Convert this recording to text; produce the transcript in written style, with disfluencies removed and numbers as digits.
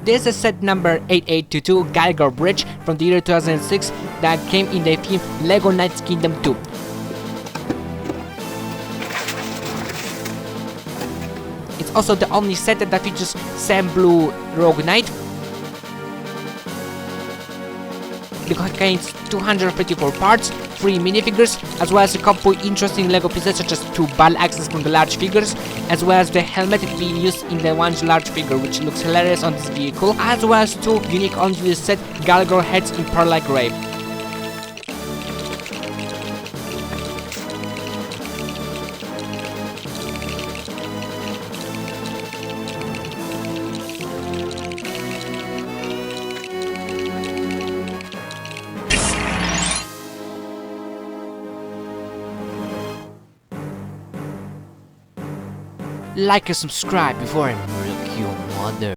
This is set number 8822 Gargoyle Bridge from the year 2006 that came in the film LEGO Knights Kingdom 2. It's also the only set that features Sam Blue Rogue Knight. It contains 254 parts, 3 minifigures, as well as a couple interesting LEGO pieces such as 2 battle axes from the large figures, as well as the helmet being used in the one large figure, which looks hilarious on this vehicle, as well as 2 unique onto this set Gargoyle heads in pearl-like gray. Like and subscribe before I murder your mother.